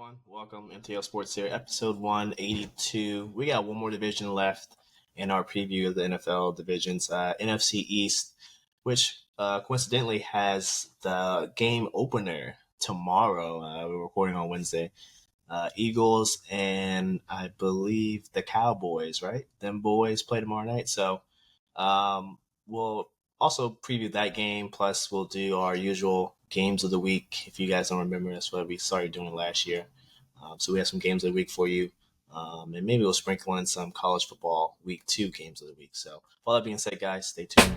everyone. Welcome MTL Sports here, episode 182. We got one more division left in our preview of the NFL divisions. NFC East, which coincidentally has the game opener tomorrow. We're recording on Wednesday. Eagles and I believe the Cowboys, right? Them boys play tomorrow night. So we'll also preview that game. Plus, we'll do our usual games of the week. If you guys don't remember, that's what we started doing last year. So we have some games of the week for you. And maybe we'll sprinkle in some college football week 2 games of the week. So, with all that being said, guys, stay tuned.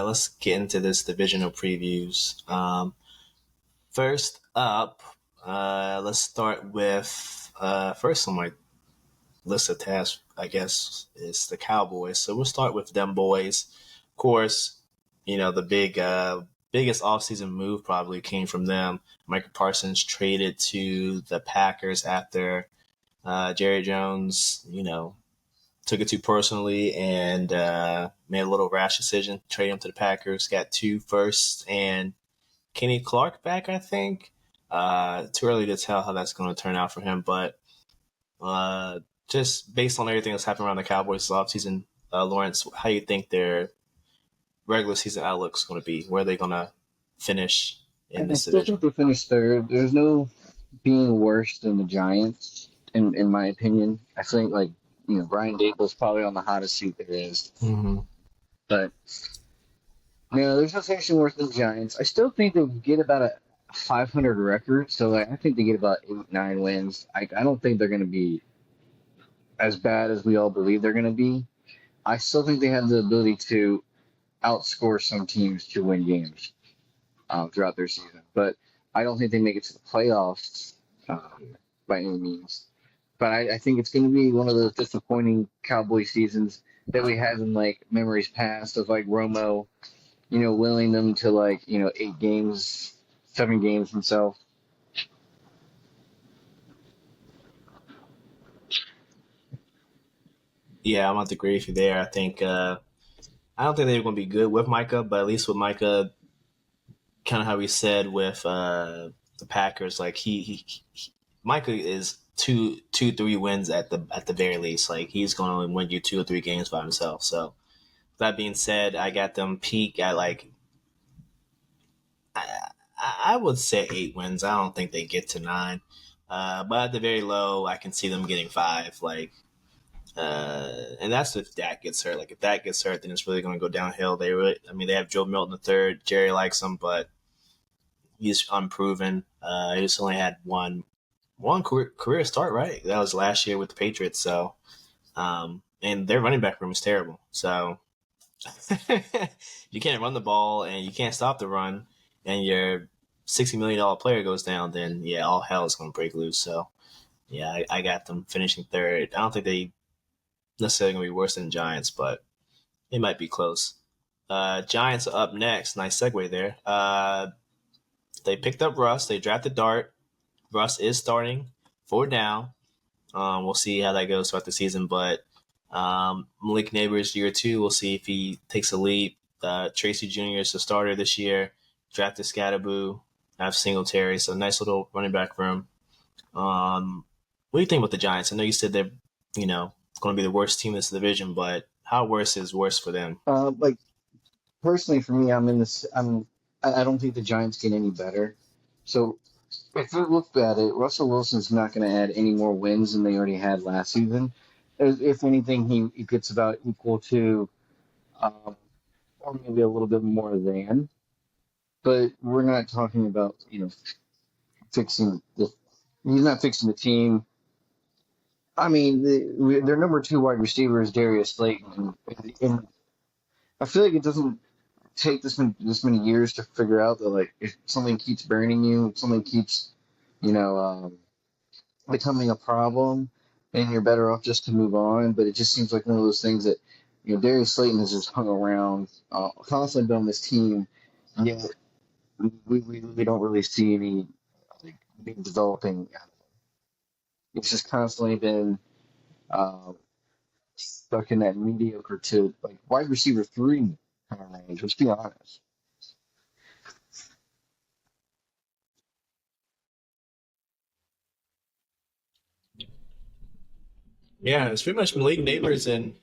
Let's get into this divisional previews. First up, let's start with first on my list of tasks, I guess, is the Cowboys. So we'll start with them boys. Of course, the biggest offseason move probably came from them. Micah Parsons traded to the Packers after Jerry Jones, took it too personally and made a little rash decision. Trade him to the Packers. Got 2 firsts and Kenny Clark back, I think. Too early to tell how that's going to turn out for him. But just based on everything that's happened around the Cowboys this offseason, Lawrence, how do you think their regular season outlook is going to be? Where are they going to finish in this division? I still think they finished third. There's no being worse than the Giants, in my opinion. I think, Brian Daboll's probably on the hottest seat there is. Mm-hmm. But, there's no finishing worse than the Giants. I still think they'll get about a 500 record. So, I think they get about 8, 9 wins. I don't think they're going to be as bad as we all believe they're going to be. I still think they have the ability to outscore some teams to win games throughout their season. But I don't think they make it to the playoffs by any means. But I think it's going to be one of those disappointing Cowboy seasons that we had in memories past of Romo, willing them to 8 games, 7 games himself. Yeah, I'm about to agree with you there. I think I don't think they're going to be good with Micah, but at least with Micah, kind of how we said with the Packers, Micah is 2-3 wins at the very least. He's going to win you 2 or 3 games by himself. So that being said, I got them peak at I would say 8 wins. I don't think they get to 9, but at the very low, I can see them getting 5. And that's if Dak gets hurt. If Dak gets hurt, then it's really going to go downhill. They have Joe Milton III. Jerry likes him, but he's unproven. He just only had one career start, right? That was last year with the Patriots. So, and their running back room is terrible. So you can't run the ball and you can't stop the run, and your $60 million player goes down, then yeah, all hell is going to break loose. So yeah, I got them finishing third. I don't think they necessarily going to be worse than Giants, but it might be close. Giants are up next. Nice segue there. They picked up Russ. They drafted Dart. Russ is starting 4 down. We'll see how that goes throughout the season, but Malik Neighbors year 2, we'll see if he takes a leap. Tracy Jr. is the starter this year. Drafted Scatterboo. Have Singletary, so nice little running back room. What do you think about the Giants? I know you said they're, going to be the worst team in this division, but how worse is worse for them? Personally, for me, I don't think the Giants get any better. So if you look at it, Russell Wilson's not going to add any more wins than they already had last season. If anything, he gets about equal to, or maybe a little bit more than. But we're not talking about, fixing the. He's not fixing the team. I mean, their number 2 wide receiver is Darius Slayton, and I feel like it doesn't take this many years to figure out that if something keeps burning you, if something keeps becoming a problem, then you're better off just to move on. But it just seems like one of those things that Darius Slayton has just hung around, constantly been on this team, yet we don't really see any be developing. It's just constantly been uh, stuck in that mediocre to like wide receiver three kind of range. Let's be honest. Yeah, it's pretty much Malik Neighbors and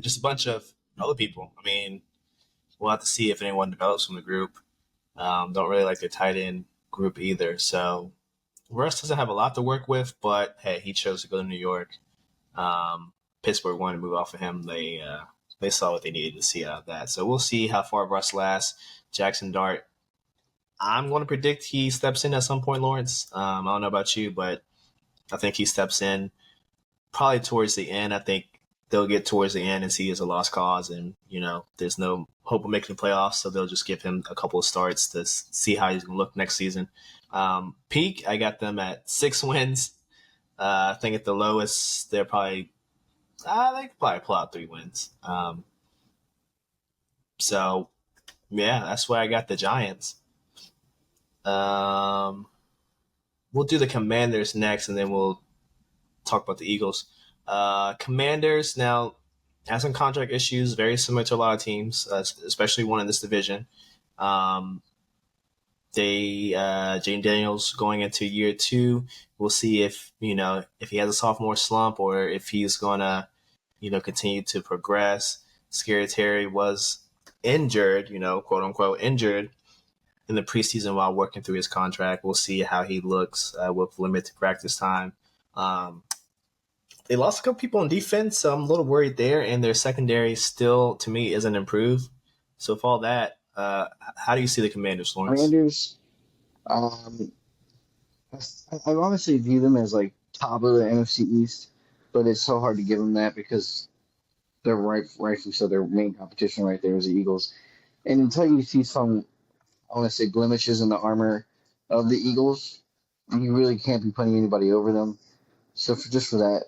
just a bunch of other people. I mean, we'll have to see if anyone develops from the group. Don't really like the tight end group either. So Russ doesn't have a lot to work with, but hey, he chose to go to New York. Pittsburgh wanted to move off of him. They saw what they needed to see out of that. So we'll see how far Russ lasts. Jackson Dart, I'm going to predict he steps in at some point, Lawrence. I don't know about you, but I think he steps in probably towards the end. I think they'll get towards the end and see it's a lost cause, and there's no hope of making the playoffs, so they'll just give him a couple of starts to see how he's going to look next season. Peak, I got them at 6 wins. I think at the lowest, they could probably pull out 3 wins. So yeah, that's why I got the Giants. Um, we'll do the Commanders next, and then we'll talk about the Eagles. Commanders now have some contract issues, very similar to a lot of teams, especially one in this division. Um, Jane Daniels going into year 2. We'll see if he has a sophomore slump or if he's gonna continue to progress. Scary Terry was injured, quote unquote injured in the preseason while working through his contract. We'll see how he looks with limited practice time. Um, they lost a couple people on defense, so I'm a little worried there, and their secondary still, to me, isn't improved. So for all that, how do you see the Commanders, Lawrence? Commanders, um, I honestly view them as like top of the NFC East, but it's so hard to give them that because they're rightfully so their main competition right there is the Eagles. And until you see some, I want to say, blemishes in the armor of the Eagles, you really can't be putting anybody over them. So just for that,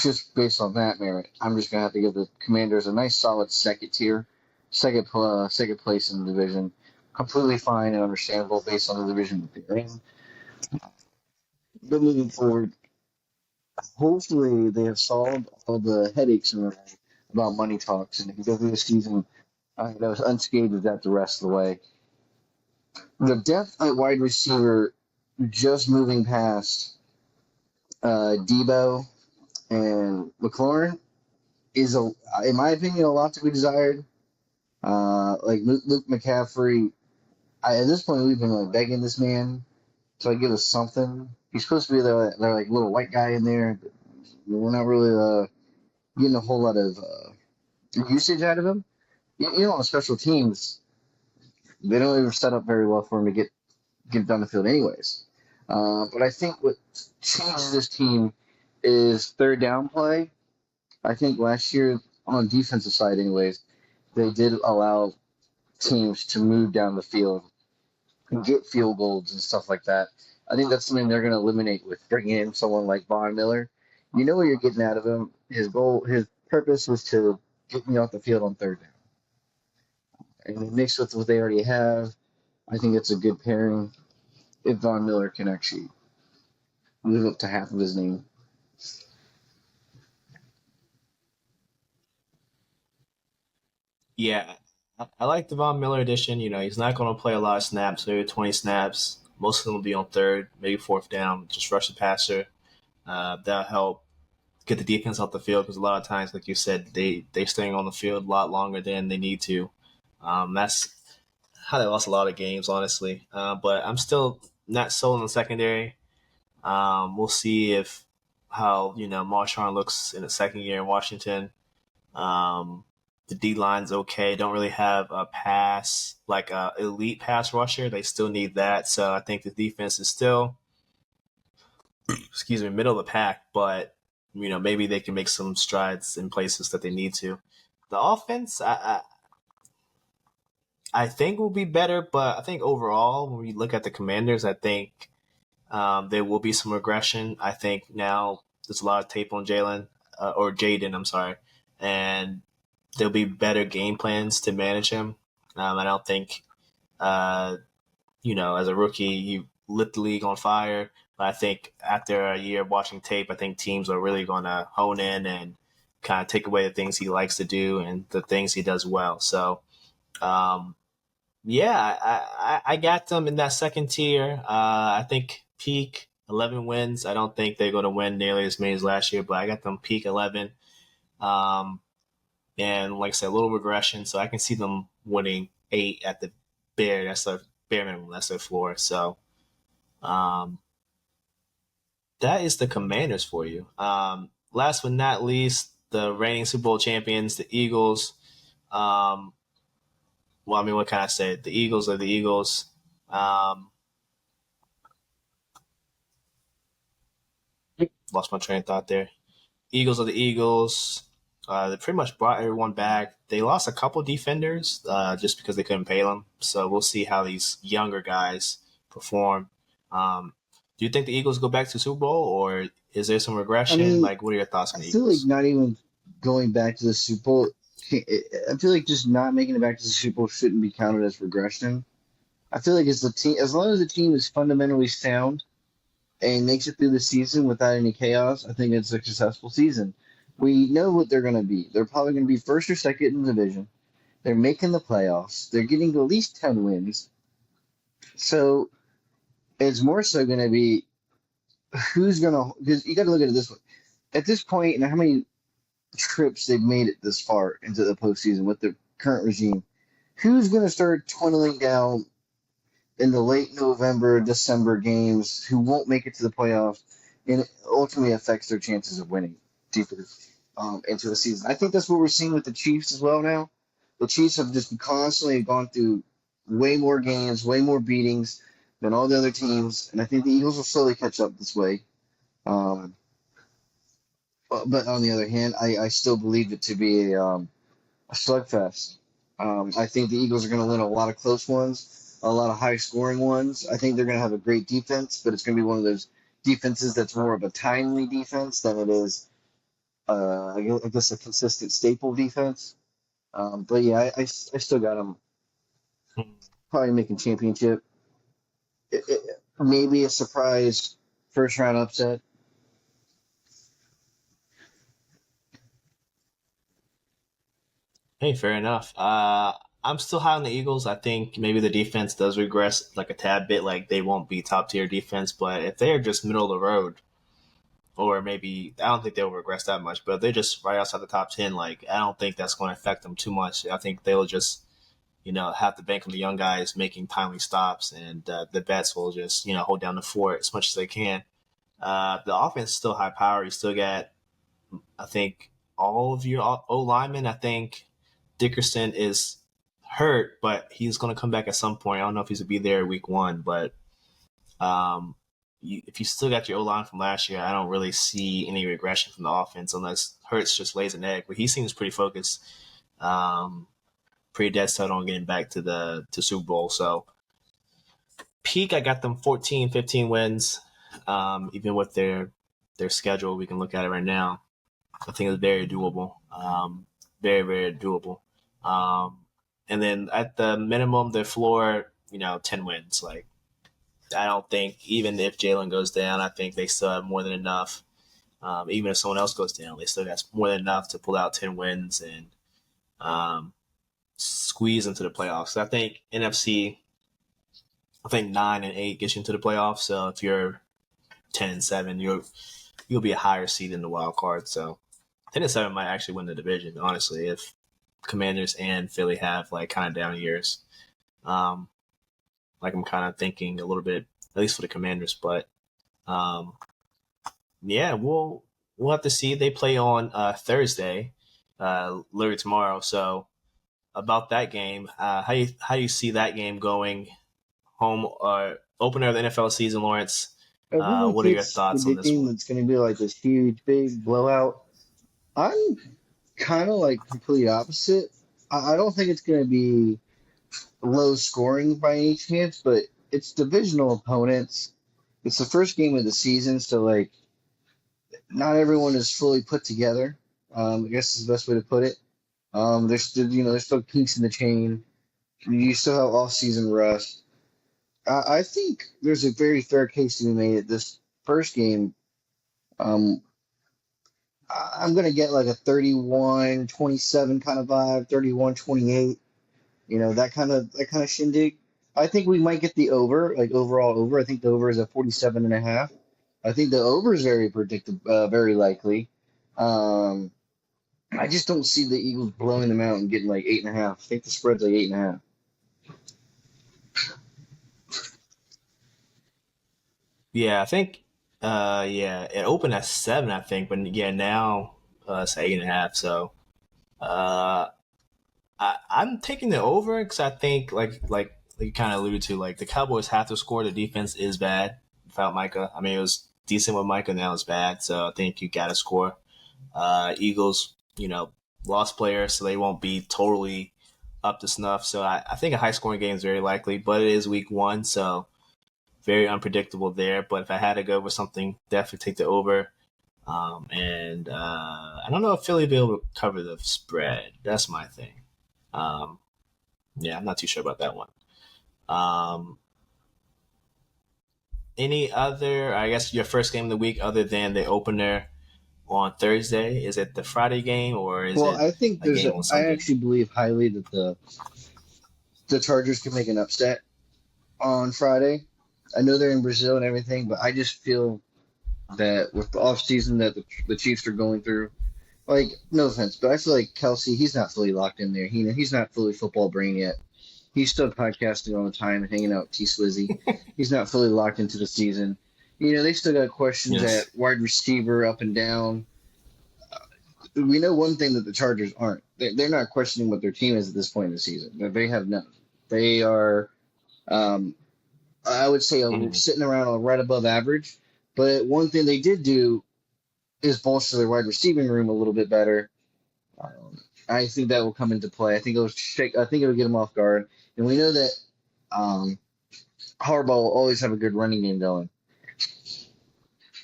just based on that merit, I'm just gonna have to give the Commanders a nice solid second tier, second place in the division. Completely fine and understandable based on the division that they're in. But moving forward, hopefully they have solved all the headaches in about money talks, and if you go through the season, was unscathed with that the rest of the way. The depth at wide receiver, just moving past Debo and McLaurin, is in my opinion, a lot to be desired. Like Luke McCaffrey, at this point we've been like begging this man to like give us something. He's supposed to be their like little white guy in there. But we're not really getting a whole lot of usage out of him. On special teams, they don't even set up very well for him to get down the field, anyways. But I think what changes this team is third down play. I think last year on the defensive side, anyways, they did allow teams to move down the field and get field goals and stuff like that. I think that's something they're going to eliminate with bringing in someone like Von Miller. You know what you're getting out of him. His purpose was to get me off the field on third down. And mixed with what they already have, I think it's a good pairing if Von Miller can actually live up to half of his name. Yeah, I like the Von Miller edition. He's not going to play a lot of snaps, maybe 20 snaps. Most of them will be on third, maybe fourth down, just rush the passer. That'll help get the defense off the field because a lot of times, like you said, they're staying on the field a lot longer than they need to. That's how they lost a lot of games, honestly. But I'm still not sold on the secondary. We'll see if how Marshawn looks in the second year in Washington. Um, the D line's okay. Don't really have a pass like a elite pass rusher. They still need that. So I think the defense is still, excuse me, middle of the pack. But maybe they can make some strides in places that they need to. The offense, I think will be better, but I think overall, when we look at the Commanders, I think there will be some regression. I think now there's a lot of tape on Jalen or Jaden. I'm sorry, and there'll be better game plans to manage him. I don't think, as a rookie, lit the league on fire. But I think after a year of watching tape, I think teams are really going to hone in and kind of take away the things he likes to do and the things he does well. So, um, yeah, I got them in that second tier. I think peak 11 wins. I don't think they're going to win nearly as many as last year, but I got them peak 11. Um, and like I said, a little regression. So I can see them winning 8 at the bare. That's their bare minimum. That's their floor. So um, that is the Commanders for you. Last but not least, the reigning Super Bowl champions, the Eagles. Um, well, I mean, what can I say? The Eagles are the Eagles. Um, Lost my train of thought there. Eagles are the Eagles. They pretty much brought everyone back. They lost a couple defenders just because they couldn't pay them. So we'll see how these younger guys perform. Do you think the Eagles go back to the Super Bowl, or is there some I regression? mean, Like, what are your thoughts on I the feel like Eagles? not even going back to the Super Bowl. I feel like just not making it back to the Super Bowl shouldn't be counted as regression. I feel like as long as the team is fundamentally sound and makes it through the season without any chaos, I think it's a successful season. We know what they're going to be. They're probably going to be first or second in the division. They're making the playoffs. They're getting to at least 10 wins. So it's more so going to be who's going to, because you got to look at it this way. At this point, and how many trips they've made it this far into the postseason with the current regime, who's going to start twirling down in the late November, December games who won't make it to the playoffs and it ultimately affects their chances of winning deeper into the season. I think that's what we're seeing with the Chiefs as well now. The Chiefs have just constantly gone through way more games, way more beatings than all the other teams, and I think the Eagles will slowly catch up this way. Um, but on the other hand, I still believe it to be a slugfest. I think the Eagles are going to win a lot of close ones, a lot of high scoring ones. I think they're going to have a great defense, but it's going to be one of those defenses that's more of a timely defense than it is, I guess, a consistent staple defense. But yeah, I still got them probably making championship. Maybe a surprise first round upset. Hey, fair enough. I'm still high on the Eagles. I think maybe the defense does regress like a tad bit. Like they won't be top tier defense, but if they're just middle of the road, or maybe I don't think they'll regress that much. But if they're just right outside the top 10, like I don't think that's going to affect them too much. I think they'll just have to bank on the young guys making timely stops, and the vets will just hold down the fort as much as they can. The offense is still high power. You still got, I think, all of your O linemen. I think Dickerson is hurt, but he's going to come back at some point. I don't know if he's going to be there week 1, but um, if you still got your O line from last year, I don't really see any regression from the offense unless Hurts just lays an egg. But he seems pretty focused, pretty dead set on getting back to the Super Bowl. So peak, I got them 14, 15 wins. Even with their schedule, we can look at it right now. I think it's very doable. Very, very doable. Um, and then at the minimum, their floor, 10 wins. Like, I don't think, even if Jalen goes down, I think they still have more than enough. Even if someone else goes down, they still got more than enough to pull out 10 wins and um, squeeze into the playoffs. So I think NFC, I think 9-8 gets you into the playoffs. So if you're 10-7, you'll be a higher seed in the wild card. So 10-7 might actually win the division, honestly, if Commanders and Philly have like kind of down years. Um, like I'm kind of thinking a little bit, at least for the Commanders, but um, yeah, we'll have to see. They play on Thursday, literally tomorrow. So about that game, how do you see that game going? Home opener of the NFL season, Lawrence. Everyone What are your keeps thoughts on this predicting one? it's going to be like this huge, big blowout. I'm kind of like complete opposite. I don't think it's going to be low scoring by any chance, but it's divisional opponents. It's the first game of the season, so like not everyone is fully put together. I guess is the best way to put it. There's still kinks in the chain. You still have off season rust. I think there's a very fair case to be made at this first game. Um, I'm going to get like a 31-27 kind of vibe, 31-28. That kind of shindig. I think we might get the over, like overall over. I think the over is at 47.5. I think the over is very predictable, very likely. Um, I just don't see the Eagles blowing them out and getting like 8.5. I think the spread's like 8.5. Yeah, I think. Yeah, it opened at 7, I think, but yeah, now it's 8.5. So, uh, I'm taking the over because I think like you kind of alluded to, like the Cowboys have to score. The defense is bad without Micah. I mean, it was decent with Micah, now it's bad. So I think you got to score. Eagles, lost players, so they won't be totally up to snuff. So I think a high scoring game is very likely, but it is week 1, so very unpredictable there. But if I had to go with something, definitely take the over. And I don't know if Philly will be able to cover the spread. That's my thing. Um, yeah, I'm not too sure about that one. Um, any other, I guess, your first game of the week other than the opener on Thursday? Is it the Friday game or is Well, it I think a game on I Sunday? actually believe highly that the Chargers can make an upset on Friday. I know they're in Brazil and everything, but I just feel that with the off season that the Chiefs are going through, like no offense, but I feel like Kelsey, he's not fully locked in there. He's not fully football brain yet. He's still podcasting all the time and hanging out with T Swizzy. He's not fully locked into the season. They still got questions at Yes. wide receiver up and down. We know one thing that the Chargers aren't. They're not questioning what their team is at this point in the season. They have none. They are, um, I would say, Mhm. sitting around right above average. But one thing they did do is bolster their wide receiving room a little bit better. I think that will come into play. I think it'll shake. I think it'll get them off guard. And we know that um, Harbaugh will always have a good running game going.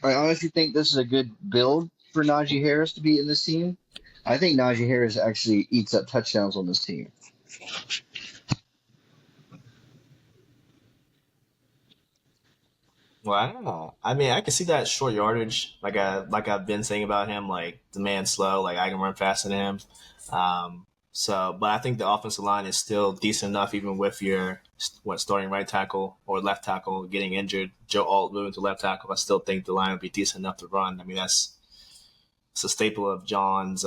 I honestly think this is a good build for Najee Harris to be in this team. I think Najee Harris actually eats up touchdowns on this team. Wow. I mean, I can see that short yardage, like I've been saying about him, like the man's slow, like I can run faster than him. But I think the offensive line is still decent enough, even with your starting right tackle or left tackle getting injured. Joe Alt moving to left tackle. I still think the line would be decent enough to run. I mean, that's it's a staple of John's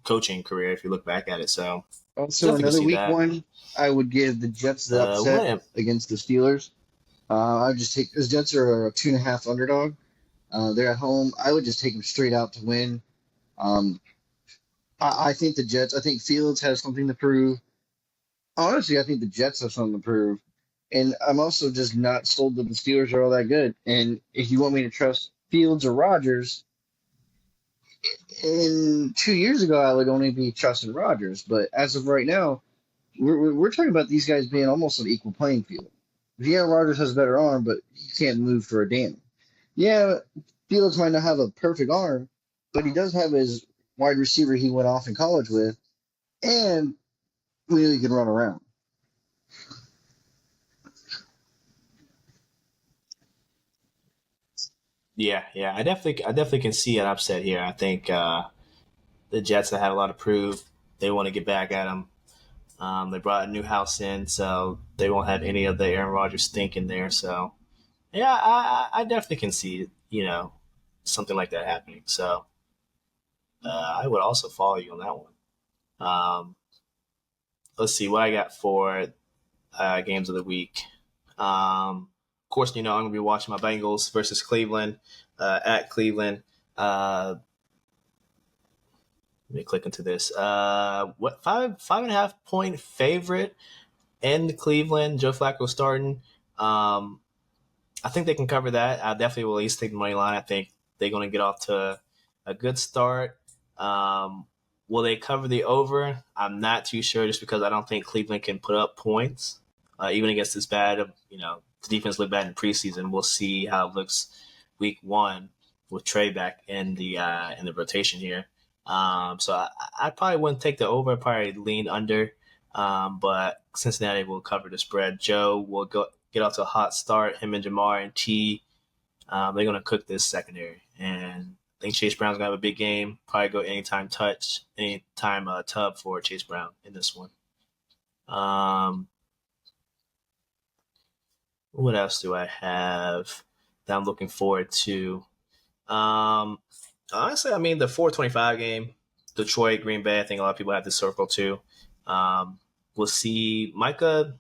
coaching career if you look back at it. So Also, definitely can another see week that. one, I would give the Jets the upset What? against the Steelers. I would just take the Jets are a 2.5 underdog. They're at home. I would just take them straight out to win. Um, I think the Jets. I think Fields has something to prove. Honestly, I think the Jets have something to prove. And I'm also just not sold that the Steelers are all that good. And if you want me to trust Fields or Rodgers, in 2 years ago, I would only be trusting Rodgers. But as of right now, we're talking about these guys being almost on equal playing field. Yeah, Rodgers has a better arm, but he can't move for a damn. Yeah, Fields might not have a perfect arm, but he does have his wide receiver he went off in college with, and we know he can run around. Yeah, yeah. I definitely can see an upset here. I think the Jets have had a lot of proof. They want to get back at him. They brought a new house in, so they won't have any of the Aaron Rodgers stink in there. So yeah, I definitely can see something like that happening. So I would also follow you on that one. Let's see what I got for games of the week. Of course, I'm gonna be watching my Bengals versus Cleveland at Cleveland. Let me click into this. What 5.5 point favorite in Cleveland? Joe Flacco starting. Um, I think they can cover that. I definitely will at least take the money line. I think they're going to get off to a good start. Will they cover the over? I'm not too sure, just because I don't think Cleveland can put up points, even against this bad. The defense looked bad in preseason. We'll see how it looks week 1 with Trey back in the rotation here. So I probably wouldn't take the over. I'd probably lean under. But Cincinnati will cover the spread. Joe will go. get off to a hot start. Him and Jamar and T, they're going to cook this secondary. And I think Chase Brown's going to have a big game. Probably go anytime tub for Chase Brown in this one. What else do I have that I'm looking forward to? Um, Honestly, I mean, the 425 game, Detroit, Green Bay, I think a lot of people have this circle too. Um, we'll see. Micah,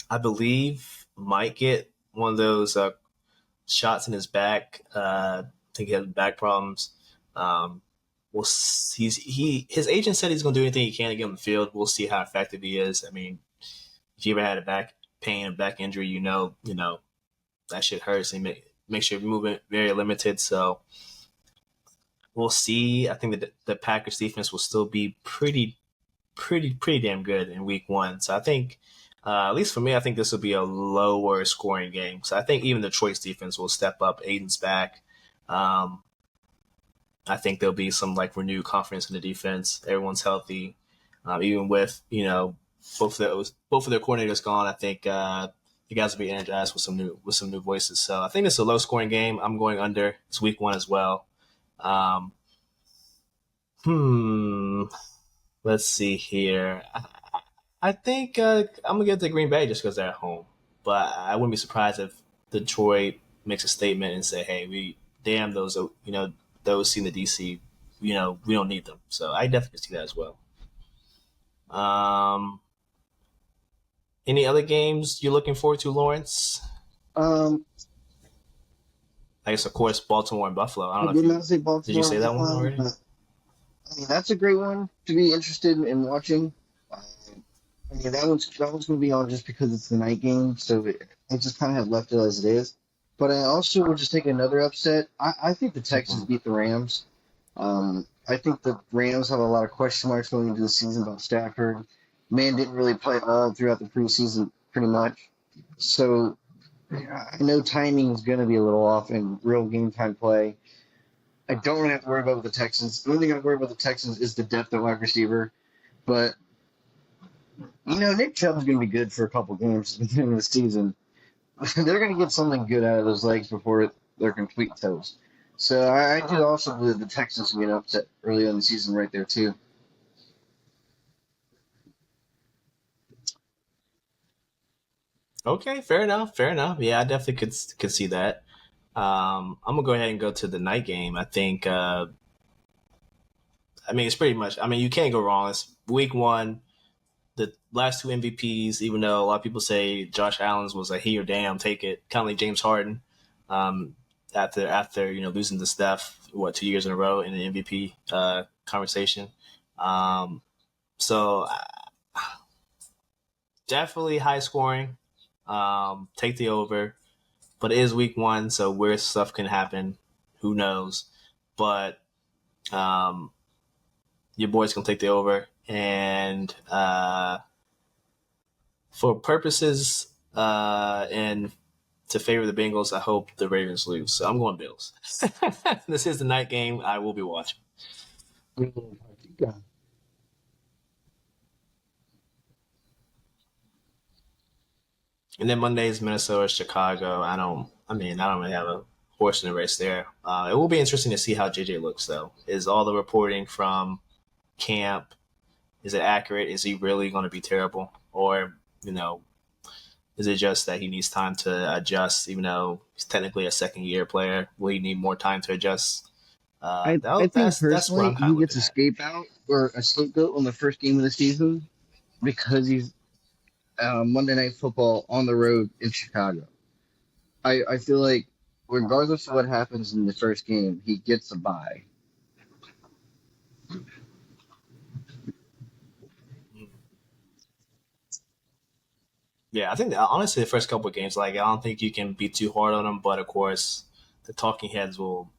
I believe, might get one of those shots in his back. I think he has back problems. His agent said he's going to do anything he can to get on the field. We'll see how effective he is. I mean, if you ever had a back pain, a back injury, that shit hurts and makes your movement very limited. So we'll see. I think that the Packers defense will still be pretty damn good in week one. So I think, at least for me, I think this will be a lower scoring game. So I think even Detroit's defense will step up. Aiden's back. I think there'll be some renewed confidence in the defense. Everyone's healthy, even with both of their coordinators gone. I think the guys will be energized with some new voices. So I think it's a low scoring game. I'm going under. It's week one as well. Let's see here. I think I'm gonna give it to Green Bay just because they're at home. But I wouldn't be surprised if Detroit makes a statement and say, "Hey, we damn those those in the DC, we don't need them." So I definitely see that as well. Any other games you're looking forward to, Lawrence? Um, I guess of course Baltimore and Buffalo. I I don't know did if you not say did you Baltimore say was that one one, already? but I mean that's a great one to be interested in watching. I mean that one's going to be on just because it's the night game, so I just kind of have left it as it is. But I also will just take another upset. I think the Texans beat the Rams. I think the Rams have a lot of question marks going into the season about Stafford. Man didn't really play all throughout the preseason, pretty much. So yeah, I know timing is going to be a little off in real game time play. I don't really have to worry about with the Texans. The only thing I have to worry about the Texans is the depth at wide receiver. But Nick Chubb's going to be good for a couple games at the end of the season. They're going to get something good out of those legs before they're complete toast. So I do also believe the Texans will get upset early in the season right there too. Okay, fair enough. Fair enough. Yeah, I definitely could see that. I'm gonna go ahead and go to the night game. I think. I mean, it's pretty much. I mean, you can't go wrong. It's week one. The last two MVPs, even though a lot of people say Josh Allen's was a he or damn, take it. Kind of like James Harden, um, after losing to Steph 2 years in a row in the MVP conversation. Um, so definitely high scoring. Take the over, but it is week one, so weird stuff can happen. Who knows? But um, your boys can take the over, and for purposes and to favor the Bengals, I hope the Ravens lose. So I'm going Bills. This is the night game I will be watching. And then Monday is Minnesota, Chicago. I don't really have a horse in the race there. It will be interesting to see how JJ looks, though. Is all the reporting from camp, is it accurate? Is he really going to be terrible? Or, is it just that he needs time to adjust, even though he's technically a second year player? Will he need more time to adjust? I think That's what personally I'm kind he of gets looking a at. scapeout or a scapegoat on the first game of the season because he's Monday Night Football on the road in Chicago. I feel like regardless of what happens in the first game, he gets a bye. Yeah, I think that, honestly, the first couple of games, I don't think you can be too hard on them. But of course, the talking heads will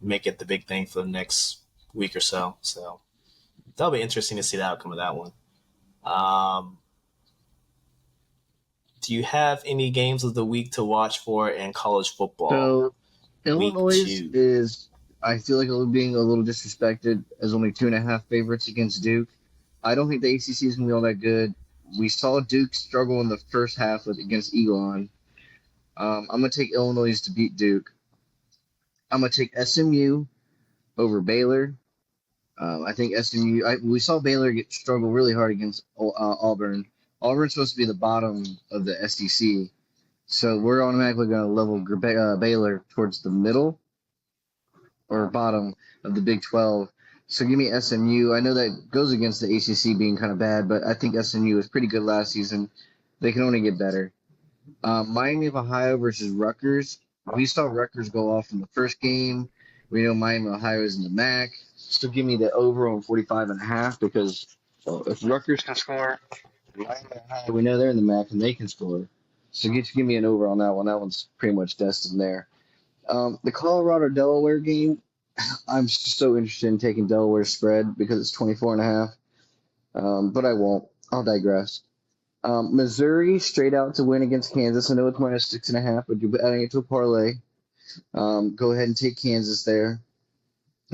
make it the big thing for the next week or so. So that'll be interesting to see the outcome of that one. Um, do you have any games of the week to watch for in college football? So Week Illinois two. is I feel like being a little disrespected as only 2.5 favorites against Duke. I don't think the ACC is gonna be all that good. We saw Duke struggle in the first half against Elon. I'm gonna take Illinois to beat Duke. I'm gonna take SMU over Baylor. I think SMU. We saw Baylor struggle really hard against Auburn. Auburn's supposed to be the bottom of the SEC, so we're automatically going to level Baylor towards the middle or bottom of the Big 12. So give me SMU. I know that goes against the ACC being kind of bad, but I think SMU was pretty good last season. They can only get better. Miami of Ohio versus Rutgers. We saw Rutgers go off in the first game. We know Miami of Ohio is in the MAC. Still give me the over on 45.5 because if Rutgers can score, Miami of Ohio, we know they're in the MAC and they can score. So give me an over on that one. That one's pretty much destined there. The Colorado Delaware game, I'm so interested in taking Delaware spread because it's 24.5. But I won't. I'll digress. Missouri straight out to win against Kansas. I know it's -6.5, but you're adding it to a parlay. Go ahead and take Kansas there.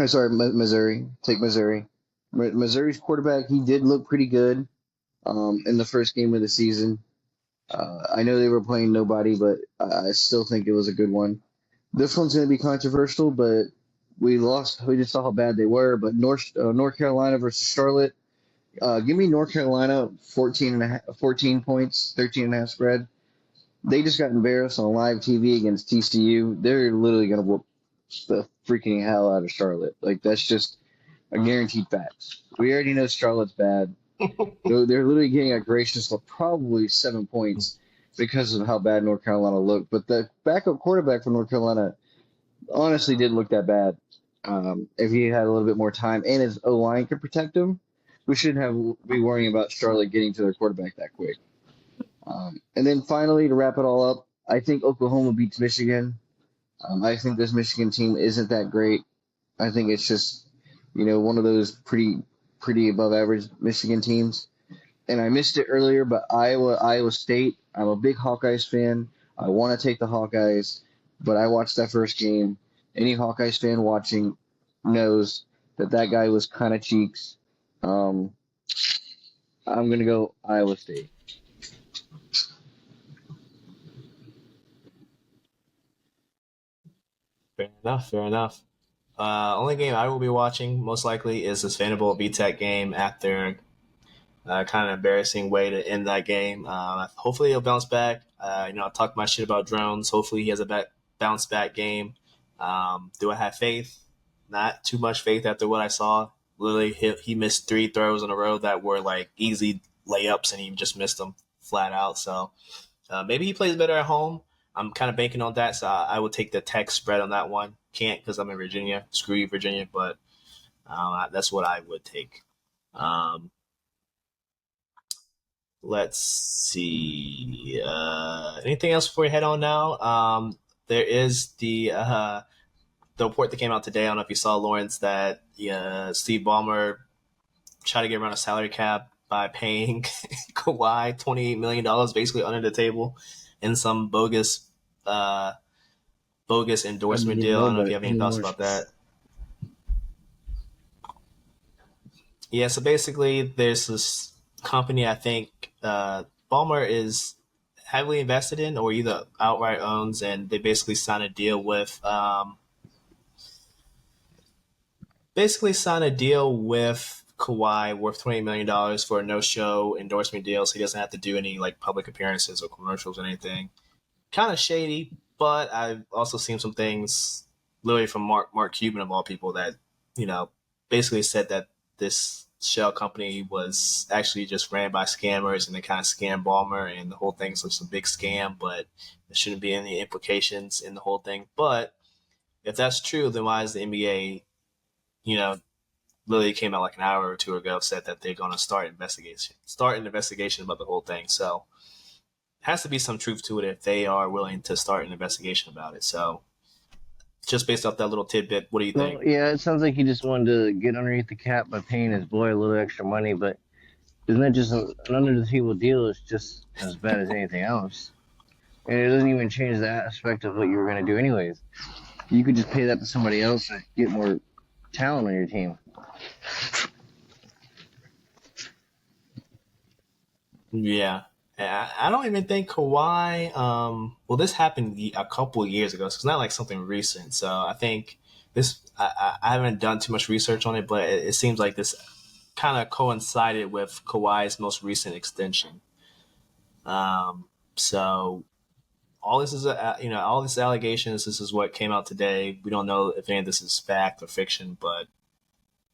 Sorry, Missouri. Take Missouri. Missouri's quarterback, he did look pretty good in the first game of the season. I know they were playing nobody, but I still think it was a good one. This one's going to be controversial, but we lost. We just saw how bad they were. But North Carolina versus Charlotte. Give me North Carolina 14 points, 13.5 spread. They just got embarrassed on live TV against TCU. They're literally going to whoop the freaking hell out of Charlotte. Like, that's just a guaranteed fact. We already know Charlotte's bad. They're literally getting a gracious probably 7 points because of how bad North Carolina looked. But the backup quarterback for North Carolina honestly didn't look that bad. If he had a little bit more time and his O-line could protect him, we shouldn't be worrying about Charlotte getting to their quarterback that quick. And then finally, to wrap it all up, I think Oklahoma beats Michigan. I think this Michigan team isn't that great. I think it's just, one of those pretty above average Michigan teams. And I missed it earlier, but Iowa State, I'm a big Hawkeyes fan. I want to take the Hawkeyes, but I watched that first game. Any Hawkeyes fan watching knows that guy was kind of cheeks. I'm going to go Iowa State. Fair enough. Fair enough. Only game I will be watching most likely is this Vanderbilt VTech game after kind of embarrassing way to end that game. Hopefully he'll bounce back. I talked my shit about drones. Hopefully he has a bounce back game. Do I have faith? Not too much faith after what I saw. Literally, he missed 3 throws in a row that were like easy layups, and he just missed them flat out. So maybe he plays better at home. I'm kind of banking on that, so I would take the Tech spread on that one. Can't because I'm in Virginia. Screw you, Virginia, but that's what I would take. Let's see. Anything else before we head on now? There is the report that came out today. I don't know if you saw, Lawrence, that Steve Ballmer tried to get around a salary cap by paying Kawhi $28 million basically under the table in some bogus endorsement deal. I don't know if you have any thoughts about that. Yeah, so basically there's this company I think Ballmer is heavily invested in or either outright owns, and they basically signed a deal with Kawhi worth $20 million for a no-show endorsement deal, so he doesn't have to do any like public appearances or commercials or anything. Kind of shady, but I've also seen some things literally from Mark Cuban of all people that basically said that this shell company was actually just ran by scammers and they kind of scammed Ballmer, and the whole thing's just a big scam, but there shouldn't be any implications in the whole thing. But if that's true, then why is the NBA, literally came out like an hour or two ago, said that they're going to start an investigation about the whole thing. So has to be some truth to it if they are willing to start an investigation about it. So just based off that little tidbit, what do you think? Well, yeah, it sounds like he just wanted to get underneath the cap by paying his boy a little extra money, but isn't that just an under-the-table deal? It's just as bad as anything else. And it doesn't even change the aspect of what you were going to do anyways. You could just pay that to somebody else and get more talent on your team. Yeah. I don't even think Kawhi. Well, this happened a couple of years ago, so it's not like something recent. So I think this. I haven't done too much research on it, but it seems like this kind of coincided with Kawhi's most recent extension. So all this is all this allegations. This is what came out today. We don't know if any of this is fact or fiction, but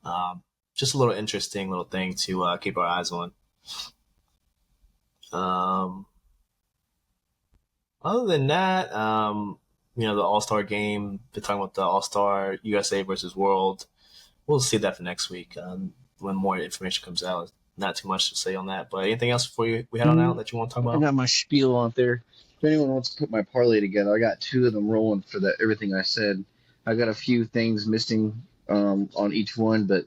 um, just a little interesting little thing to keep our eyes on. Um, Other than that, the All Star game. They're talking about the All Star USA versus World. We'll see that for next week when more information comes out. Not too much to say on that, but anything else before we head on out that you want to talk I about? got my spiel out there. If anyone wants to put my parlay together, I got two of them rolling for that everything I said. I got a few things missing on each one, but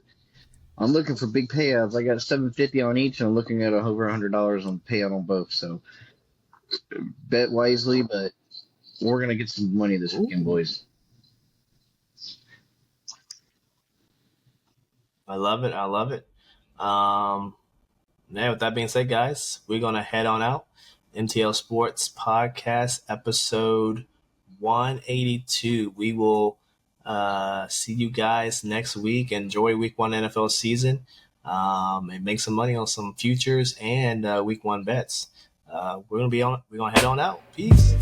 I'm looking for big payouts. I got 750 on each, and I'm looking at over $100 on payout on both. So bet wisely, but we're gonna get some money this weekend, Ooh, boys. I love it. I love it. Um, Yeah, with that being said, guys, we're gonna head on out. MTL Sports Podcast episode 182. We will see you guys next week. Enjoy Week One NFL season, and make some money on some futures and Week One bets. We're gonna head on out. Peace.